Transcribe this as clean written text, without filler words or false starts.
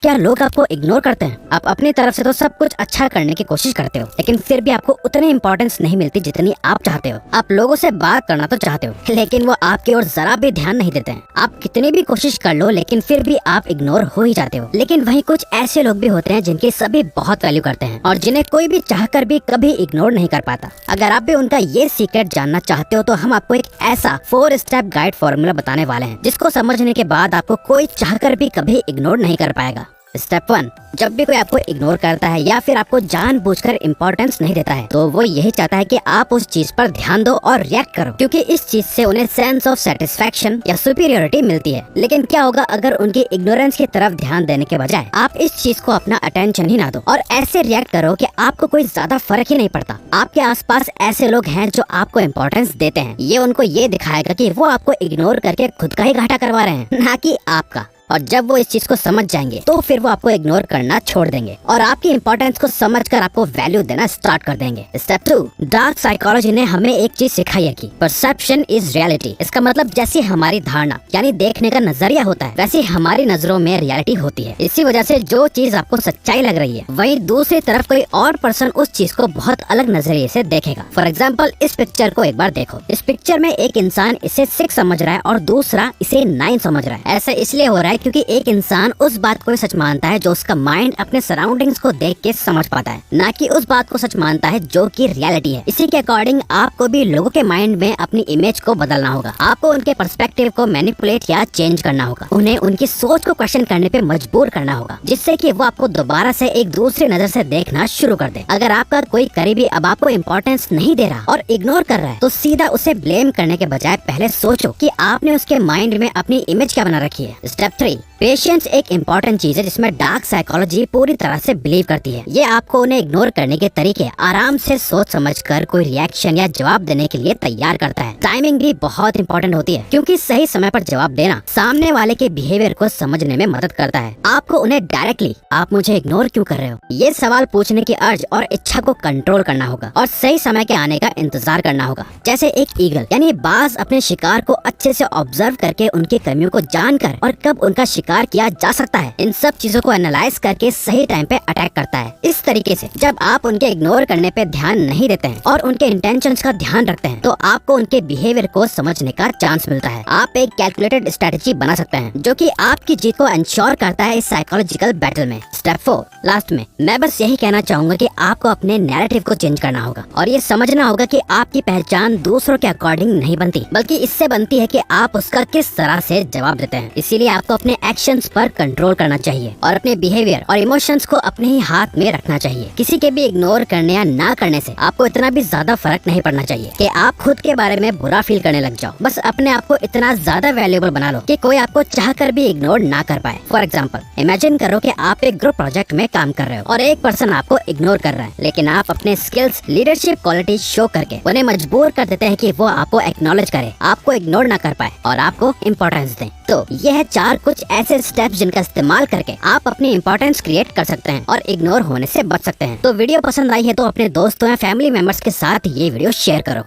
क्या लोग आपको इग्नोर करते हैं? आप अपनी तरफ से तो सब कुछ अच्छा करने की कोशिश करते हो, लेकिन फिर भी आपको उतनी इम्पोर्टेंस नहीं मिलती जितनी आप चाहते हो। आप लोगों से बात करना तो चाहते हो, लेकिन वो आपकी ओर जरा भी ध्यान नहीं देते हैं। आप कितनी भी कोशिश कर लो, लेकिन फिर भी आप इग्नोर हो ही जाते हो। लेकिन वहीं कुछ ऐसे लोग भी होते हैं जिनकी सभी बहुत वैल्यू करते हैं और जिन्हें कोई भी चाहकर भी कभी इग्नोर नहीं कर पाता। अगर आप भी उनका ये सीक्रेट जानना चाहते हो तो हम आपको एक ऐसा 4 स्टेप गाइड फॉर्मूला बताने वाले हैं जिसको समझने के बाद आपको कोई चाहकर भी कभी इग्नोर नहीं कर पाएगा। स्टेप 1, जब भी कोई आपको इग्नोर करता है या फिर आपको जानबूझकर इम्पोर्टेंस नहीं देता है तो वो यही चाहता है कि आप उस चीज पर ध्यान दो और रिएक्ट करो, क्योंकि इस चीज से उन्हें सेंस ऑफ सेटिस्फेक्शन या सुपीरियोरिटी मिलती है। लेकिन क्या होगा अगर उनकी इग्नोरेंस की तरफ ध्यान देने के बजाय आप इस चीज को अपना अटेंशन ही ना दो और ऐसे रिएक्ट करो कि आपको कोई ज्यादा फर्क ही नहीं पड़ता। आपके आसपास ऐसे लोग हैं जो आपको इम्पोर्टेंस देते हैं। ये उनको ये दिखाएगा कि वो आपको इग्नोर करके खुद का ही घाटा करवा रहे हैं, ना कि आपका। और जब वो इस चीज को समझ जाएंगे तो फिर वो आपको इग्नोर करना छोड़ देंगे और आपकी इंपॉर्टेंस को समझकर आपको वैल्यू देना स्टार्ट कर देंगे। स्टेप 2, डार्क साइकोलॉजी ने हमें एक चीज सिखाई है कि परसेप्शन इज रियलिटी। इसका मतलब जैसी हमारी धारणा यानी देखने का नजरिया होता है, वैसे हमारी नजरों में रियलिटी होती है। इसी वजह से जो चीज आपको सच्चाई लग रही है, वहीं दूसरी तरफ कोई और पर्सन उस चीज को बहुत अलग नजरिए से देखेगा। फॉर एग्जाम्पल, इस पिक्चर को एक बार देखो। इस पिक्चर में एक इंसान इसे 6 समझ रहा है और दूसरा इसे 9 समझ रहा है। ऐसा इसलिए हो रहा है क्योंकि एक इंसान उस बात को सच मानता है जो उसका माइंड अपने सराउंडिंग्स को देख के समझ पाता है, ना कि उस बात को सच मानता है जो कि रियलिटी है। इसी के अकॉर्डिंग आपको भी लोगों के माइंड में अपनी इमेज को बदलना होगा। आपको उनके पर्सपेक्टिव को मैनिपुलेट या चेंज करना होगा, उन्हें उनकी सोच को क्वेश्चन करने पे मजबूर करना होगा, जिससे कि वो आपको दोबारा से एक दूसरी नजर से देखना शुरू कर दे। अगर आपका कोई करीबी अब आपको इम्पोर्टेंस नहीं दे रहा और इग्नोर कर रहा है तो सीधा उसे ब्लेम करने के बजाय पहले सोचो कि आपने उसके माइंड में अपनी इमेज क्या बना रखी है। स्टेप 3, पेशेंस एक इम्पोर्टेंट चीज है जिसमें डार्क साइकोलॉजी पूरी तरह से बिलीव करती है। ये आपको उन्हें इग्नोर करने के तरीके आराम से सोच समझकर कोई रिएक्शन या जवाब देने के लिए तैयार करता है। टाइमिंग भी बहुत इंपॉर्टेंट होती है, क्योंकि सही समय पर जवाब देना सामने वाले के बिहेवियर को समझने में मदद करता है। आपको उन्हें डायरेक्टली आप मुझे इग्नोर क्यों कर रहे हो ये सवाल पूछने की अर्ज और इच्छा को कंट्रोल करना होगा और सही समय के आने का इंतजार करना होगा। जैसे एक ईगल यानी बाज अपने शिकार को अच्छे से ऑब्जर्व करके उनकी कमियों को जानकर और कब उनका शिकार किया जा सकता है, इन सब चीजों को एनालाइज करके सही टाइम पे अटैक करता है। इस तरीके से जब आप उनके इग्नोर करने पे ध्यान नहीं देते हैं और उनके इंटेंशंस का ध्यान रखते हैं तो आपको उनके बिहेवियर को समझने का चांस मिलता है। आप एक कैलकुलेटेड स्ट्रेटेजी बना सकते हैं जो कि आपकी जीत को इंश्योर करता है इस साइकोलॉजिकल बैटल में। स्टेप 4, लास्ट में मैं बस यही कहना चाहूंगा कि आपको अपने नैरेटिव को चेंज करना होगा और ये समझना होगा कि आपकी पहचान दूसरों के अकॉर्डिंग नहीं बनती, बल्कि इससे बनती है कि आप उसका किस तरह से जवाब देते हैं। इसीलिए आपको अपने एक्शंस पर कंट्रोल करना चाहिए और अपने बिहेवियर और इमोशंस को अपने ही हाथ में रखना चाहिए। किसी के भी इग्नोर करने या ना करने से आपको इतना भी ज्यादा फर्क नहीं पड़ना चाहिए कि आप खुद के बारे में बुरा फील करने लग जाओ। बस अपने आप को इतना ज्यादा वैल्यूएबल बना लो कि कोई आपको चाहकर भी इग्नोर ना कर पाए। फॉर एग्जाम्पल, इमेजिन करो कि आप एक ग्रुप प्रोजेक्ट में काम कर रहे हो और एक पर्सन आपको इग्नोर कर रहा है, लेकिन आप अपने स्किल्स, लीडरशिप क्वालिटी शो करके उन्हें मजबूर कर देते हैं कि वो आपको एक्नॉलेज करे, आपको इग्नोर ना कर पाए और आपको इम्पोर्टेंस दें। तो यह 4 कुछ ऐसे स्टेप्स जिनका इस्तेमाल करके आप अपनी इंपॉर्टेंस क्रिएट कर सकते हैं और इग्नोर होने से बच सकते हैं। तो वीडियो पसंद आई है तो अपने दोस्तों या फैमिली मेंबर्स के साथ ये वीडियो शेयर करो।